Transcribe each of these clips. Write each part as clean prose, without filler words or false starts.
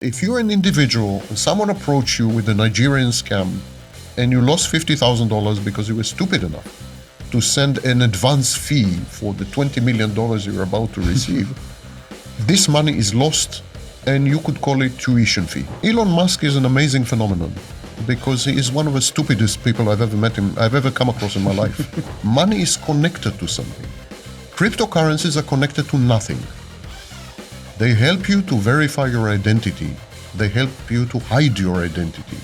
If you're an individual and someone approached you with a Nigerian scam and you lost $50,000 because you were stupid enough to send an advance fee for the $20 million you're about to receive, this money is lost and you could call it tuition fee. Elon Musk is an amazing phenomenon because he is one of the stupidest people I've ever come across in my life. Money is connected to something. Cryptocurrencies are connected to nothing. They help you to verify your identity. They help you to hide your identity.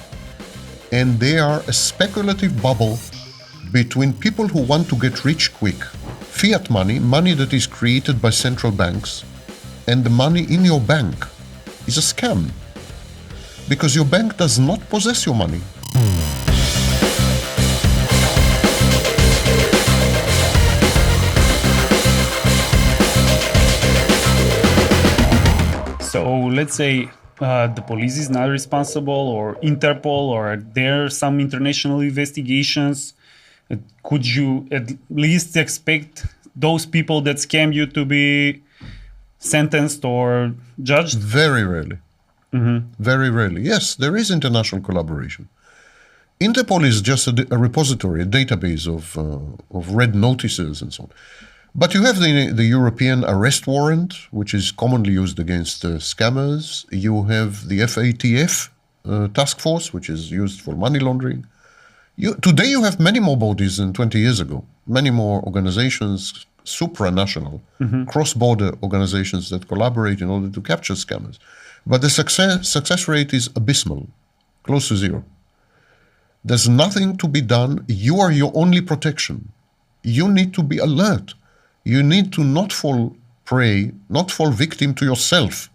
And they are a speculative bubble between people who want to get rich quick. Fiat money, money that is created by central banks, and the money in your bank is a scam. Because your bank does not possess your money. So let's say the police is not responsible, or Interpol, or there are some international investigations. Could you at least expect those people that scam you to be sentenced or judged? Very rarely. Very rarely. Yes, there is international collaboration. Interpol is just a repository, a database of red notices and so on. But you have the European arrest warrant, which is commonly used against scammers. You have the FATF task force, which is used for money laundering. Today you have many more bodies than 20 years ago, many more organizations, supranational, cross-border organizations that collaborate in order to capture scammers. But the success rate is abysmal, close to zero. There's nothing to be done. You are your only protection. You need to be alert. You need to not fall prey, not fall victim to yourself.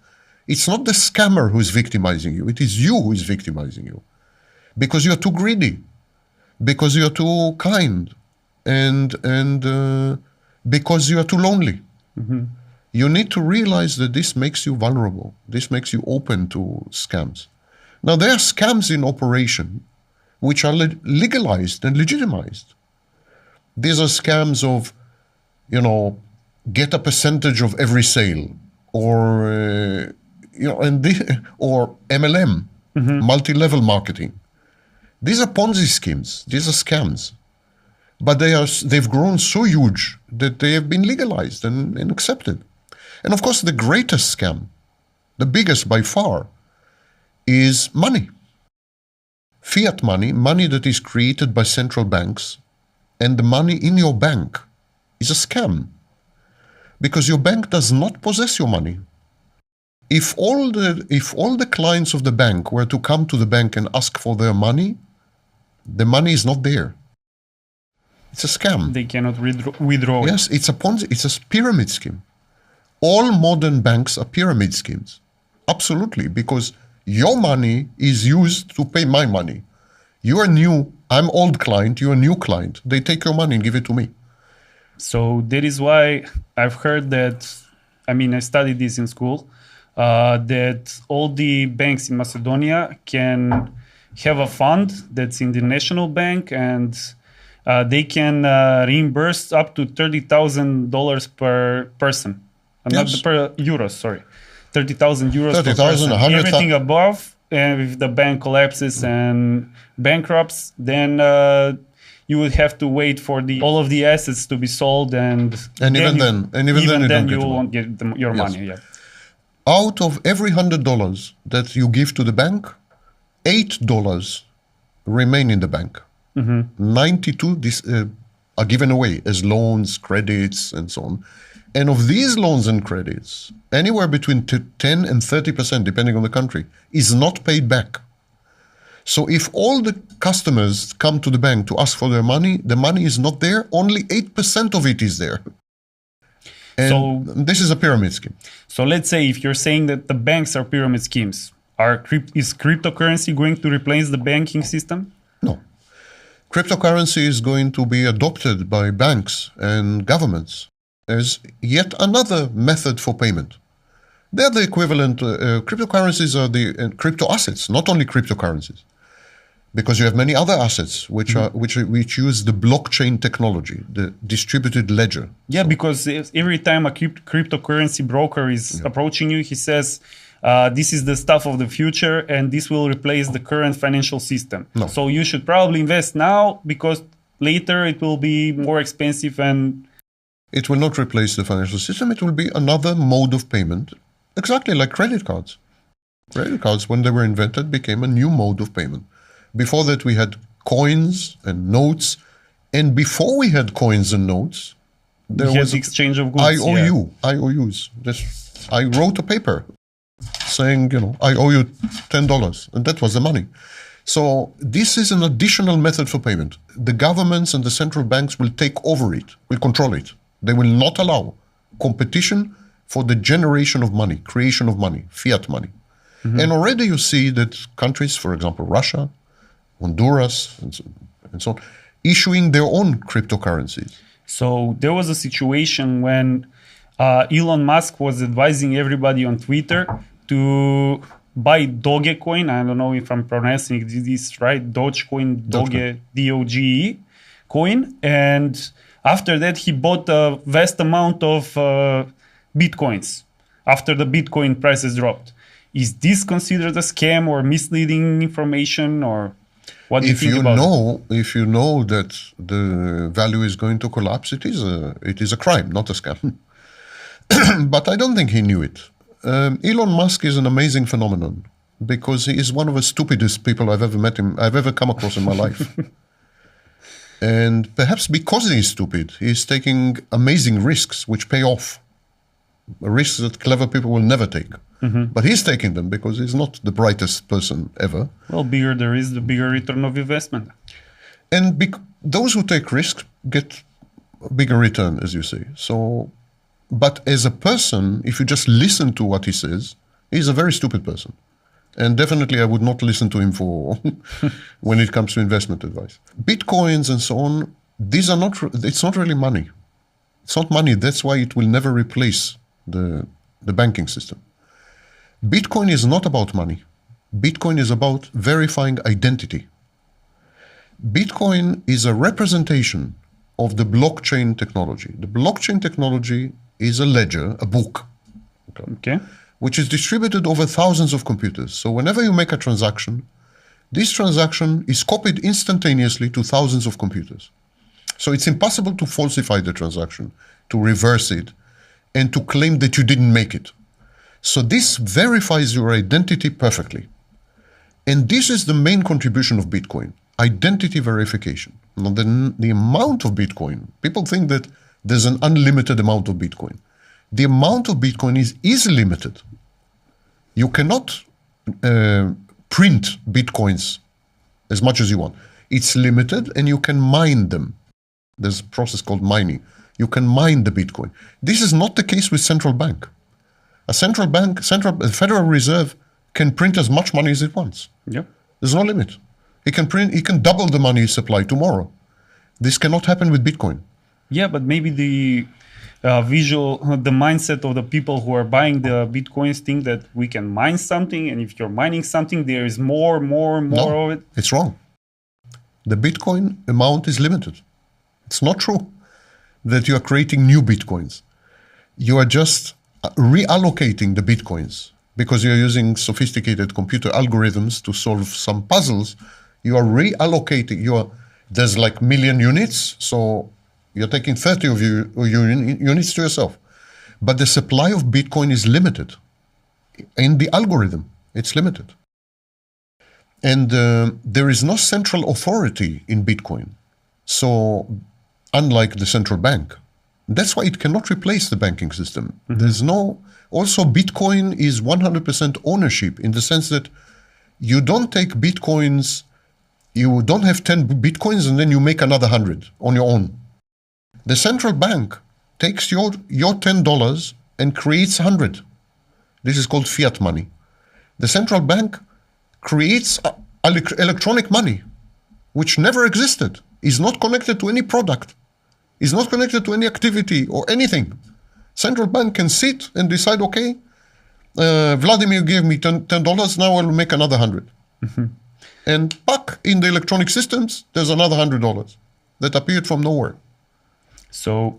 It's not the scammer who is victimizing you. It is you who is victimizing you. Because you're too greedy. Because you're too kind. And because you are too lonely. You need to realize that this makes you vulnerable. This makes you open to scams. Now, there are scams in operation which are legalized and legitimized. These are scams of, get a percentage of every sale, or, or MLM, multi-level marketing. These are Ponzi schemes. These are scams. But they've grown so huge that they have been legalized and accepted. And of course, the greatest scam, the biggest by far, is money. Fiat money, money that is created by central banks, and the money in your bank is a scam. Because your bank does not possess your money. If all the clients of the bank were to come to the bank and ask for their money, the money is not there. It's a scam. They cannot withdraw. Yes, it's a Ponzi, it's a pyramid scheme. All modern banks are pyramid schemes. Absolutely, because your money is used to pay my money. You are new, I'm old client, you're a new client. They take your money and give it to me. So that is why I've heard that, I studied this in school, that all the banks in Macedonia can have a fund that's in the national bank, and they can reimburse up to $30,000 per person. Yes. Not per euros, sorry. 30,000 euros 30,000, per person. 100,000. Everything above, if the bank collapses and bankrupts, then you would have to wait for all of the assets to be sold, and even then you won't get your money. Yeah. Out of every $100 that you give to the bank, $8 remain in the bank. 92 are given away as loans, credits, and so on. And of these loans and credits, anywhere between 10 and 30%, depending on the country, is not paid back. So if all the customers come to the bank to ask for their money, the money is not there, only 8% of it is there. And this is a pyramid scheme. So let's say if you're saying that the banks are pyramid schemes, is cryptocurrency going to replace the banking system? No. Cryptocurrency is going to be adopted by banks and governments as yet another method for payment. They're the equivalent, cryptocurrencies are the crypto assets, not only cryptocurrencies. Because you have many other assets which use the blockchain technology, the distributed ledger. Yeah, because every time a cryptocurrency broker is approaching you, he says, this is the stuff of the future and this will replace the current financial system. No. So you should probably invest now because later it will be more expensive and... It will not replace the financial system. It will be another mode of payment, exactly like credit cards. Credit cards, when they were invented, became a new mode of payment. Before that, we had coins and notes. And before we had coins and notes, there was the exchange of goods. IOUs. I wrote a paper saying, I owe you $10, and that was the money. So this is an additional method for payment. The governments and the central banks will take over it, will control it. They will not allow competition for the generation of money, creation of money, fiat money. Mm-hmm. And already you see that countries, for example, Russia, Honduras, and so on, issuing their own cryptocurrencies. So there was a situation when Elon Musk was advising everybody on Twitter to buy Dogecoin. I don't know if I'm pronouncing this right. Dogecoin, Doge coin. And after that, he bought a vast amount of Bitcoins after the Bitcoin prices dropped. Is this considered a scam or misleading information, or what do you think about it? If you know that the value is going to collapse, it is a crime, not a scam. But I don't think he knew it. Elon Musk is an amazing phenomenon because he is one of the stupidest people I've ever come across in my life. And perhaps because he is stupid, he's taking amazing risks which pay off. Risks that clever people will never take. Mm-hmm. But he's taking them because he's not the brightest person ever. Well, bigger there is, the bigger return of investment. And those who take risks get a bigger return, as you say. But as a person, if you just listen to what he says, he's a very stupid person. And definitely I would not listen to him for when it comes to investment advice. Bitcoins and so on, it's not really money. It's not money. That's why it will never replace the banking system. Bitcoin is not about money. Bitcoin is about verifying identity. Bitcoin is a representation of the blockchain technology. The blockchain technology is a ledger, a book, which is distributed over thousands of computers. So whenever you make a transaction, this transaction is copied instantaneously to thousands of computers. So it's impossible to falsify the transaction, to reverse it, and to claim that you didn't make it. So this verifies your identity perfectly. And this is the main contribution of Bitcoin, identity verification. Now, the amount of Bitcoin, people think that there's an unlimited amount of Bitcoin. The amount of Bitcoin is limited. You cannot print Bitcoins as much as you want. It's limited and you can mine them. There's a process called mining. You can mine the Bitcoin. This is not the case with central bank. A central bank, the Federal Reserve can print as much money as it wants. Yep. There's no limit. He can double the money supply tomorrow. This cannot happen with Bitcoin. Yeah, but maybe the mindset of the people who are buying the Bitcoins think that we can mine something, and if you're mining something, there is more of it. It's wrong. The Bitcoin amount is limited. It's not true that you are creating new Bitcoins. You are just reallocating the Bitcoins because you're using sophisticated computer algorithms to solve some puzzles. You are reallocating. There's like million units, so you're taking 30 of your units to yourself. But the supply of Bitcoin is limited. In the algorithm, it's limited. And there is no central authority in Bitcoin. So unlike the central bank, that's why it cannot replace the banking system. Mm-hmm. Also Bitcoin is 100% ownership in the sense that you don't take Bitcoins, you don't have 10 Bitcoins and then you make another 100 on your own. The central bank takes your $10 and creates 100. This is called fiat money. The central bank creates electronic money, which never existed, is not connected to any product, is not connected to any activity or anything. Central bank can sit and decide, okay, Vladimir gave me $10, now I'll make another 100. Mm-hmm. And back in the electronic systems, there's another $100 that appeared from nowhere. So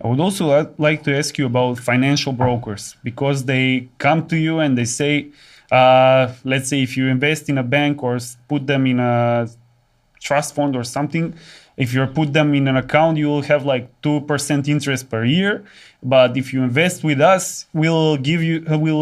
I would also like to ask you about financial brokers, because they come to you and they say, let's say if you invest in a bank or put them in a trust fund or something, if you put them in an account, you will have like 2% interest per year. But if you invest with us, we'll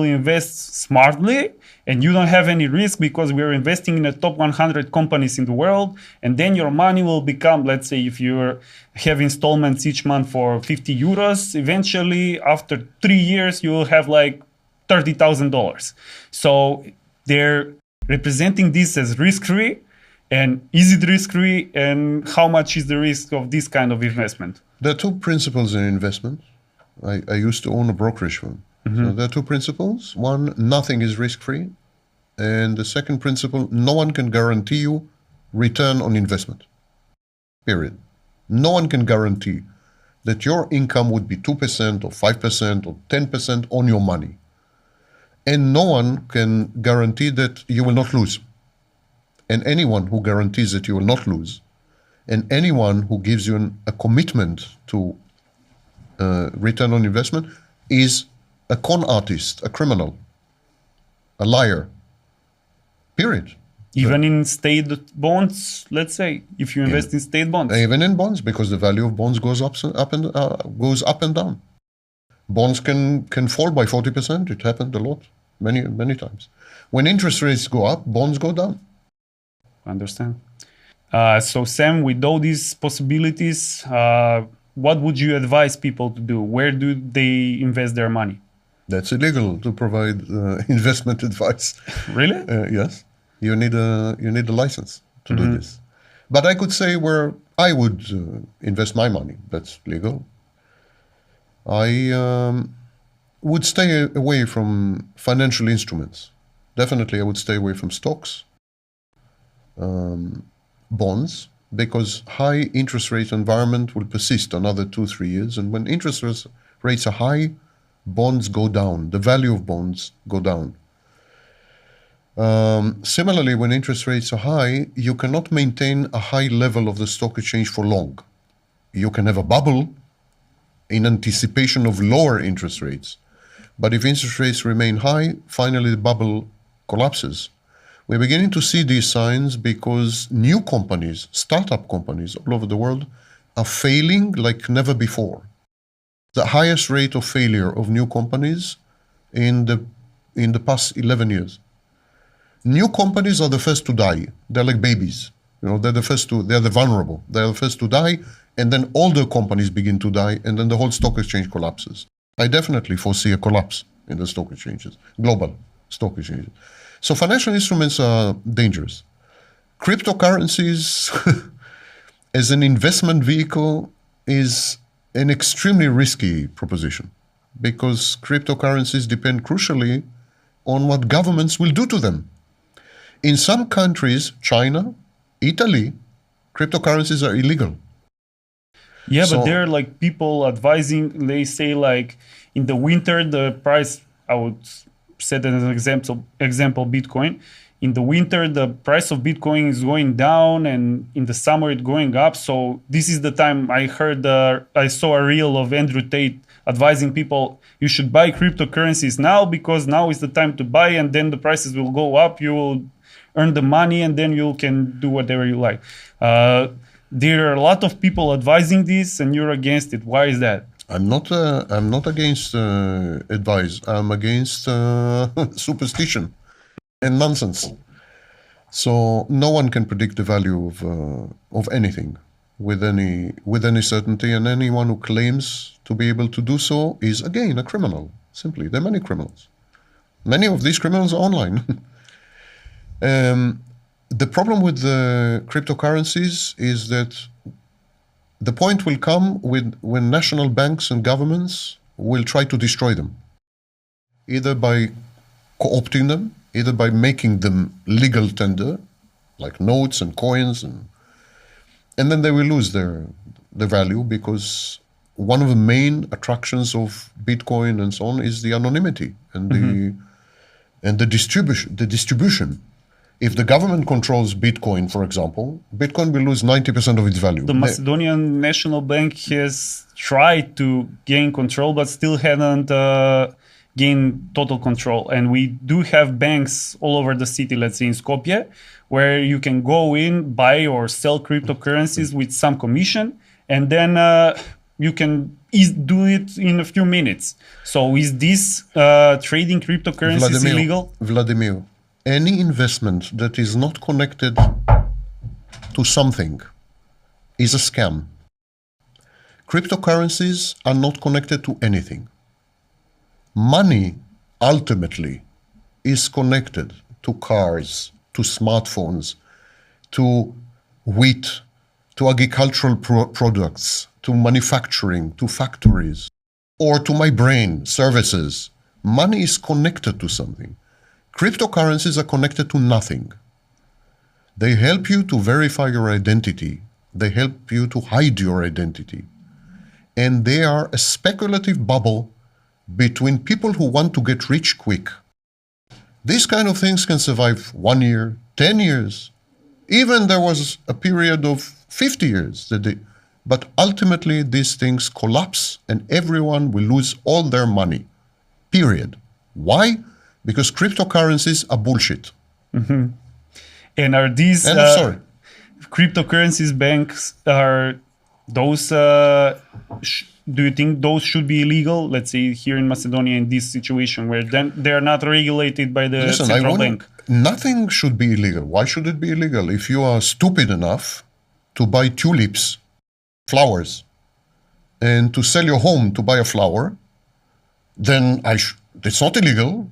invest smartly, and you don't have any risk because we're investing in the top 100 companies in the world. And then your money will become, let's say, if you have installments each month for 50 euros, eventually after 3 years, you will have like $30,000. So they're representing this as risk-free. And is it risk-free, and how much is the risk of this kind of investment? There are two principles in investment. I used to own a brokerage firm. So there are two principles. One, nothing is risk-free. And the second principle, no one can guarantee you return on investment. Period. No one can guarantee that your income would be 2% or 5% or 10% on your money. And no one can guarantee that you will not lose. And anyone who guarantees that you will not lose, and anyone who gives you a commitment to return on investment is a con artist, a criminal, a liar. Period. Even in state bonds, let's say, if you invest in state bonds. Even in bonds, because the value of bonds goes up and down. Bonds can fall by 40%. It happened a lot, many times. When interest rates go up, bonds go down. Understand. So Sam, with all these possibilities, what would you advise people to do? Where do they invest their money? That's illegal to provide investment advice. Really? Yes. You need a license to do this. But I could say where I would invest my money. That's legal. I would stay away from financial instruments. Definitely, I would stay away from stocks. Bonds, because high interest rate environment will persist another 2-3 years, and when interest rates are high, bonds go down. The value of bonds go down. Similarly, when interest rates are high, you cannot maintain a high level of the stock exchange for long. You can have a bubble in anticipation of lower interest rates, but if interest rates remain high, finally the bubble collapses. We're beginning to see these signs because new companies, startup companies all over the world, are failing like never before. The highest rate of failure of new companies in the past 11 years. New companies are the first to die. They're like babies. They're the vulnerable. They're the first to die, and then older companies begin to die, and then the whole stock exchange collapses. I definitely foresee a collapse in the stock exchanges, global stock exchanges. So financial instruments are dangerous. Cryptocurrencies as an investment vehicle is an extremely risky proposition, because cryptocurrencies depend crucially on what governments will do to them. In some countries, China, Italy, cryptocurrencies are illegal. Yeah, but there are like people advising, they say like in the winter, the price, I would set as an example Bitcoin. In the winter, the price of Bitcoin is going down, and in the summer, it's going up. So this is the time I saw a reel of Andrew Tate advising people, you should buy cryptocurrencies now, because now is the time to buy, and then the prices will go up. You will earn the money, and then you can do whatever you like. There are a lot of people advising this, and you're against it. Why is that? I'm not against advice. I'm against superstition and nonsense. So no one can predict the value of anything with any certainty, and anyone who claims to be able to do so is again a criminal. Simply, there are many criminals. Many of these criminals are online. The problem with the cryptocurrencies is that the point will come when national banks and governments will try to destroy them, either by co-opting them, either by making them legal tender, like notes and coins, and then they will lose their value, because one of the main attractions of Bitcoin and so on is the anonymity and the distribution. If the government controls Bitcoin, for example, Bitcoin will lose 90% of its value. The Macedonian National Bank has tried to gain control, but still hadn't gained total control. And we do have banks all over the city, let's say in Skopje, where you can go in, buy or sell cryptocurrencies with some commission, and then you can do it in a few minutes. So is this trading cryptocurrencies illegal? Vladimir, any investment that is not connected to something is a scam. Cryptocurrencies are not connected to anything. Money ultimately is connected to cars, to smartphones, to wheat, to agricultural products, to manufacturing, to factories, or to my brain, services. Money is connected to something. Cryptocurrencies are connected to nothing. They help you to verify your identity. They help you to hide your identity. And they are a speculative bubble between people who want to get rich quick. These kind of things can survive 1 year, 10 years. Even there was a period of 50 years. But ultimately, these things collapse and everyone will lose all their money. Period. Why? Because cryptocurrencies are bullshit. Mm-hmm. And are these cryptocurrencies banks, are those, do you think those should be illegal? Let's say here in Macedonia in this situation where then they're not regulated by the central bank. Nothing should be illegal. Why should it be illegal? If you are stupid enough to buy tulips, flowers, and to sell your home to buy a flower, then it's not illegal.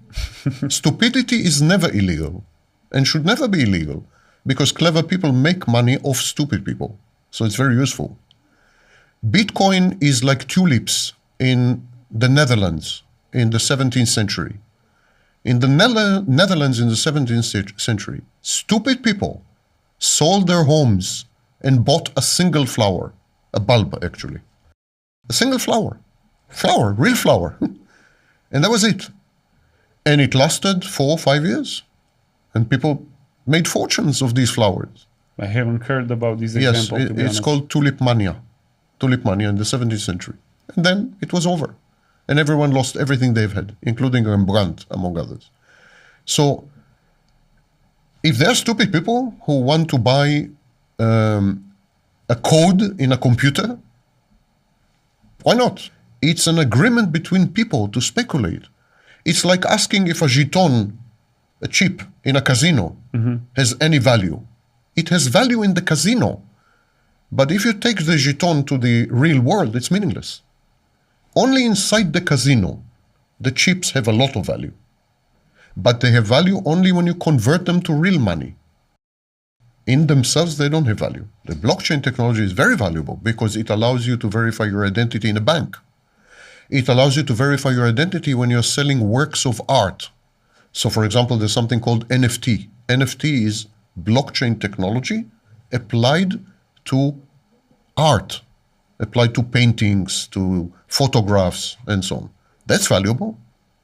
Stupidity is never illegal and should never be illegal because clever people make money off stupid people. So it's very useful. Bitcoin is like tulips in the Netherlands in the 17th century. In the Netherlands in the 17th century, stupid people sold their homes and bought a single flower, a bulb actually. A single flower, real flower. And that was it. And it lasted 4 or 5 years. And people made fortunes of these flowers. I haven't heard about this example. Yes, it's called Tulip mania. Tulip mania in the 17th century. And then it was over. And everyone lost everything they've had, including Rembrandt, among others. So if there are stupid people who want to buy a code in a computer, why not? It's an agreement between people to speculate. It's like asking if a jeton, a chip in a casino, has any value. It has value in the casino. But if you take the jeton to the real world, it's meaningless. Only inside the casino, the chips have a lot of value. But they have value only when you convert them to real money. In themselves, they don't have value. The blockchain technology is very valuable because it allows you to verify your identity in a bank. It allows you to verify your identity when you're selling works of art. So, for example, there's something called NFT. NFT is blockchain technology applied to art, applied to paintings, to photographs, and so on. That's valuable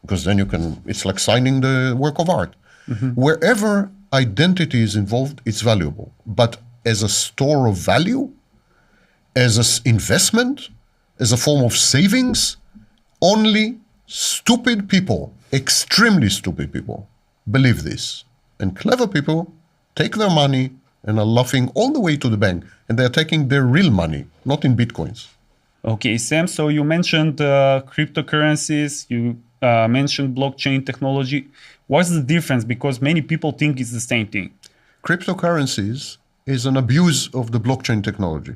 because then it's like signing the work of art. Wherever identity is involved, it's valuable. But as a store of value, as an investment, as a form of savings, only stupid people, extremely stupid people, believe this. And clever people take their money and are laughing all the way to the bank. And they're taking their real money, not in bitcoins. Okay, Sam, so you mentioned cryptocurrencies, you mentioned blockchain technology. What's the difference? Because many people think it's the same thing. Cryptocurrencies is an abuse of the blockchain technology,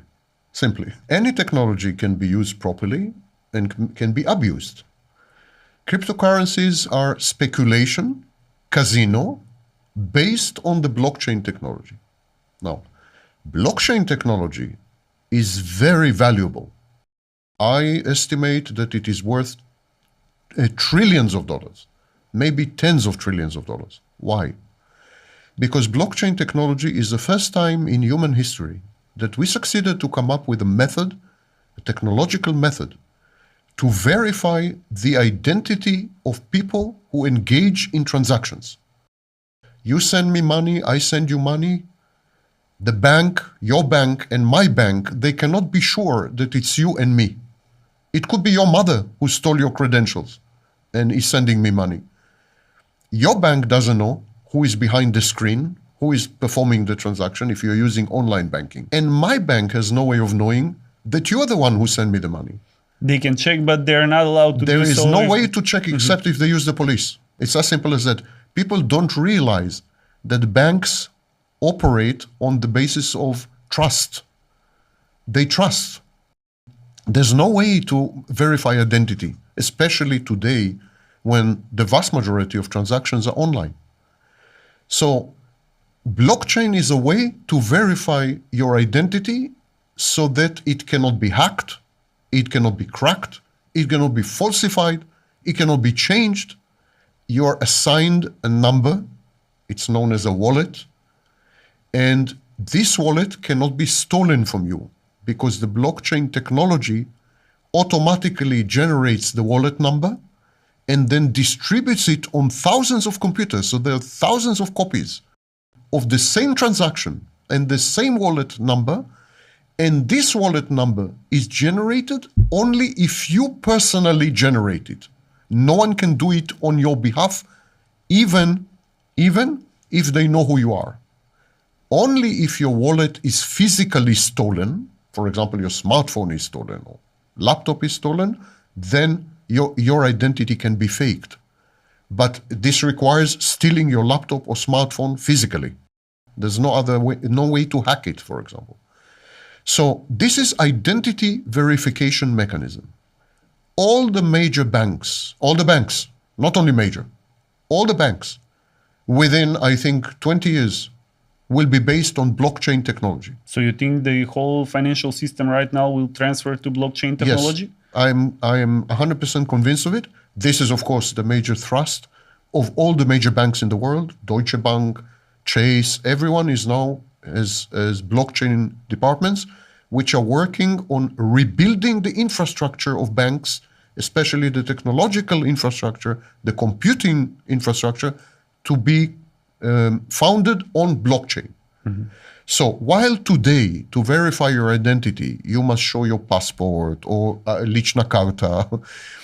simply. Any technology can be used properly and can be abused. Cryptocurrencies are speculation, casino, based on the blockchain technology. Now, blockchain technology is very valuable. I estimate that it is worth trillions of dollars, maybe tens of trillions of dollars. Why? Because blockchain technology is the first time in human history that we succeeded to come up with a method, a technological method, to verify the identity of people who engage in transactions. You send me money, I send you money. The bank, your bank, and my bank, they cannot be sure that it's you and me. It could be your mother who stole your credentials and is sending me money. Your bank doesn't know who is behind the screen, who is performing the transaction if you're using online banking. And my bank has no way of knowing that you're the one who sent me the money. They can check, but they're not allowed to There do is so. no way to check except if they use the police. It's as simple as that. People don't realize that banks operate on the basis of trust. They trust. There's no way to verify identity, especially today when the vast majority of transactions are online. So blockchain is a way to verify your identity so that it cannot be hacked, it cannot be cracked, it cannot be falsified, it cannot be changed. You're assigned a number, it's known as a wallet, and this wallet cannot be stolen from you because the blockchain technology automatically generates the wallet number and then distributes it on thousands of computers. So there are thousands of copies of the same transaction and the same wallet number. And this wallet number is generated only if you personally generate it. No one can do it on your behalf, even if they know who you are. Only if your wallet is physically stolen, for example, your smartphone is stolen or laptop is stolen, then your identity can be faked. But this requires stealing your laptop or smartphone physically. There's no other way, no way to hack it, for example. So this is identity verification mechanism. All the major banks, not only major, all the banks within, I think, 20 years will be based on blockchain technology. So you think the whole financial system right now will transfer to blockchain technology? Yes, I am 100% convinced of it. This is, of course, the major thrust of all the major banks in the world. Deutsche Bank, Chase, everyone is now as blockchain departments, which are working on rebuilding the infrastructure of banks, especially the technological infrastructure, the computing infrastructure, to be founded on blockchain. Mm-hmm. So while today, to verify your identity, you must show your passport or lichna karta,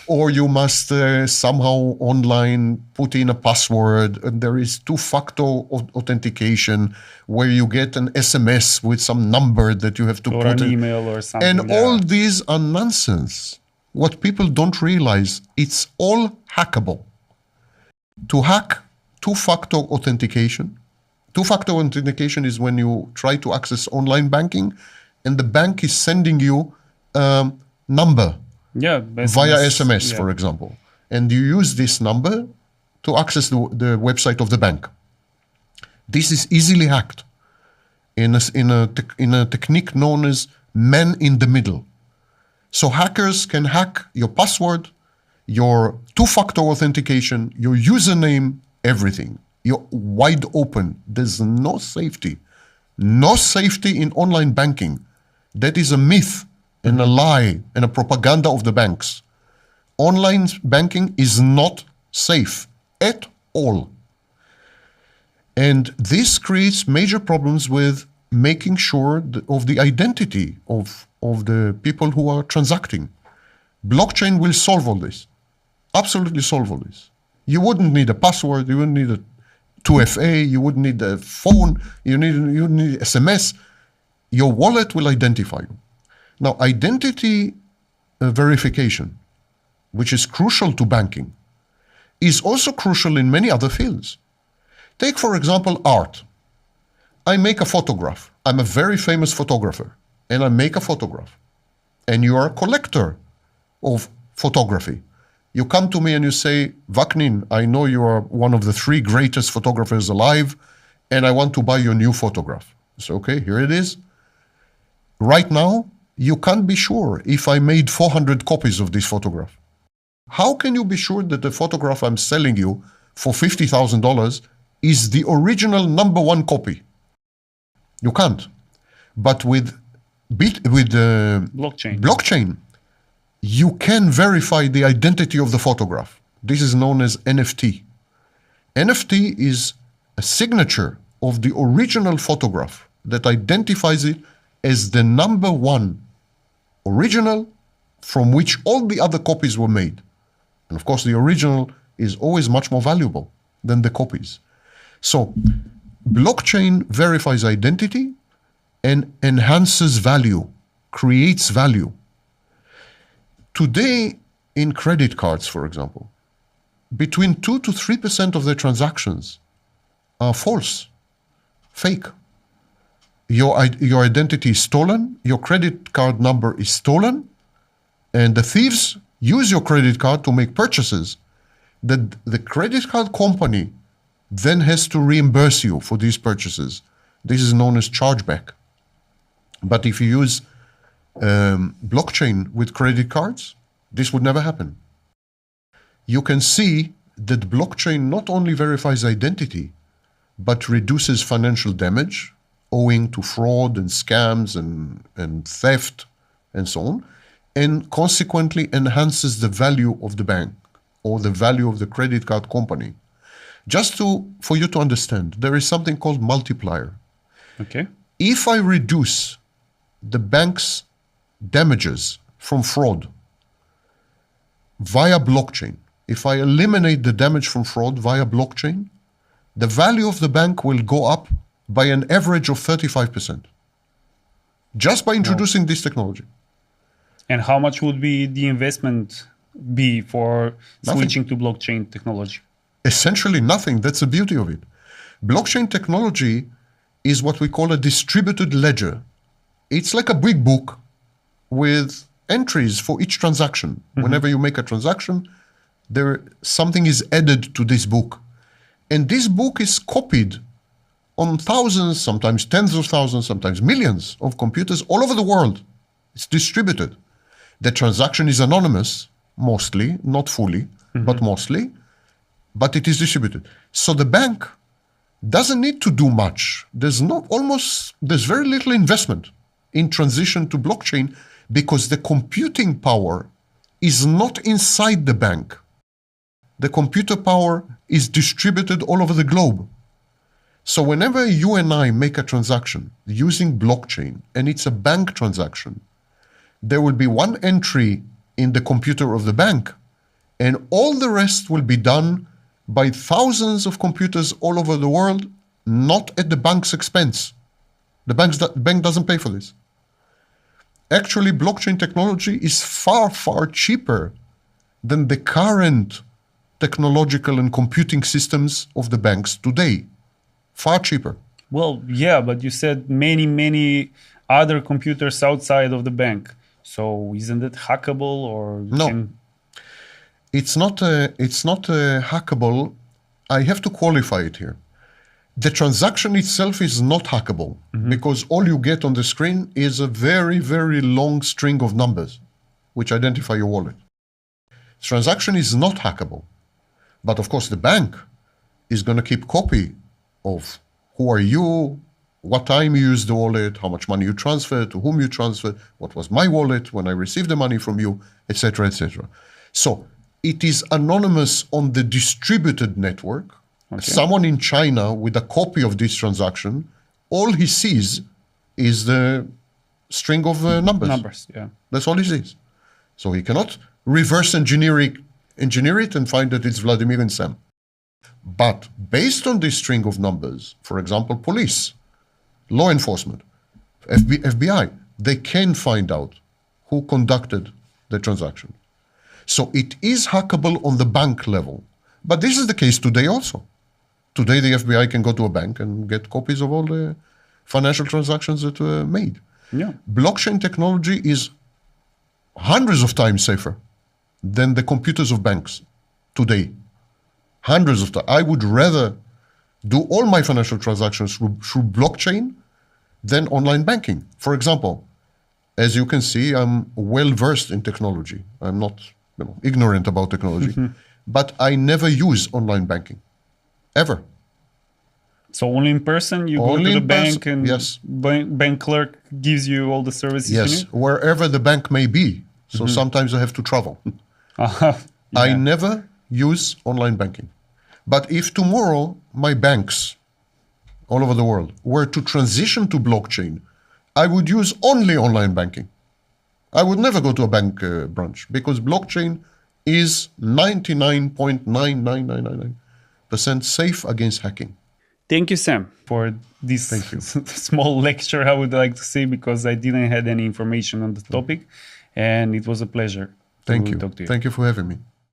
or you must somehow online put in a password, and there is two-factor authentication where you get an SMS with some number that you have to or put an in. email or something. And all these are nonsense. What people don't realize, it's all hackable. To hack two-factor authentication. Two-factor authentication is when you try to access online banking and the bank is sending you a number via SMS, for example. And you use this number to access the website of the bank. This is easily hacked in a technique known as man in the middle. So hackers can hack your password, your two-factor authentication, your username, everything. You're wide open. There's no safety. No safety in online banking. That is a myth and a lie and a propaganda of the banks. Online banking is not safe at all. And this creates major problems with making sure of the identity of the people who are transacting. Blockchain will solve all this. Absolutely solve all this. You wouldn't need a password. You wouldn't need a 2FA. You wouldn't need a phone. You need SMS. Your wallet will identify you. Now, identity verification, which is crucial to banking, is also crucial in many other fields. Take, for example, art. I make a photograph. I'm a very famous photographer, and I make a photograph. And you are a collector of photography. You come to me and you say, Vaknin, I know you are one of the 3 greatest photographers alive, and I want to buy your new photograph. So, okay, here it is. Right now, you can't be sure if I made 400 copies of this photograph. How can you be sure that the photograph I'm selling you for $50,000 is the original #1 copy? You can't. But with blockchain, you can verify the identity of the photograph. This is known as NFT. NFT is a signature of the original photograph that identifies it as the number one original from which all the other copies were made. And of course, the original is always much more valuable than the copies. So blockchain verifies identity and enhances value, creates value. Today, in credit cards, for example, between 2 to 3% of their transactions are false, fake. Your identity is stolen, your credit card number is stolen, and the thieves use your credit card to make purchases that the credit card company then has to reimburse you for these purchases. This is known as chargeback. But if you use blockchain with credit cards, this would never happen. You can see that blockchain not only verifies identity, but reduces financial damage owing to fraud and scams and theft and so on, and consequently enhances the value of the bank or the value of the credit card company. Just for you to understand, there is something called multiplier. Okay. If I reduce the bank's damages from fraud via blockchain, if I eliminate the damage from fraud via blockchain, the value of the bank will go up by an average of 35%. Just by introducing this technology. And how much would be the investment be for Nothing. switching to blockchain technology? Essentially nothing. That's the beauty of it. Blockchain technology is what we call a distributed ledger. It's like a big book with entries for each transaction. Mm-hmm. Whenever you make a transaction, something is added to this book. And this book is copied on thousands, sometimes tens of thousands, sometimes millions of computers all over the world. It's distributed. The transaction is anonymous, mostly, not fully, but mostly, but it is distributed. So the bank doesn't need to do much. There's very little investment in transition to blockchain because the computing power is not inside the bank. The computer power is distributed all over the globe. So whenever you and I make a transaction using blockchain, and it's a bank transaction, there will be one entry in the computer of the bank, and all the rest will be done by thousands of computers all over the world, not at the bank's expense. The bank doesn't pay for this. Actually, blockchain technology is far, far cheaper than the current technological and computing systems of the banks today. Far cheaper. Well, yeah, but you said many other computers outside of the bank. So isn't it hackable or? No, it's not hackable. I have to qualify it here. The transaction itself is not hackable because all you get on the screen is a very, very long string of numbers which identify your wallet. Transaction is not hackable. But of course, the bank is going to keep copy of who are you, what time you used the wallet, how much money you transferred, to whom you transferred, what was my wallet when I received the money from you, etc., etc. So it is anonymous on the distributed network. Okay. Someone in China with a copy of this transaction, all he sees is the string of numbers. Numbers, yeah. That's all he sees. So he cannot reverse engineer it and find that it's Vladimir and Sam. But based on this string of numbers, for example, police, law enforcement, FBI, they can find out who conducted the transaction. So it is hackable on the bank level. But this is the case today also. Today, the FBI can go to a bank and get copies of all the financial transactions that were made. Yeah. Blockchain technology is hundreds of times safer than the computers of banks today. Hundreds of times. I would rather do all my financial transactions through blockchain than online banking. For example, as you can see, I'm well versed in technology. I'm not ignorant about technology, but I never use online banking, ever. So only in person, you go to the bank and yes. bank clerk gives you all the services you need? Wherever the bank may be. So sometimes I have to travel. Yeah. I never use online banking. But if tomorrow my banks all over the world were to transition to blockchain, I would use only online banking. I would never go to a bank branch because blockchain is 99.99999% safe against hacking. Thank you, Sam, for this small lecture, I would like to say, because I didn't have any information on the topic, and it was a pleasure Thank you. to talk to you. Thank you for having me.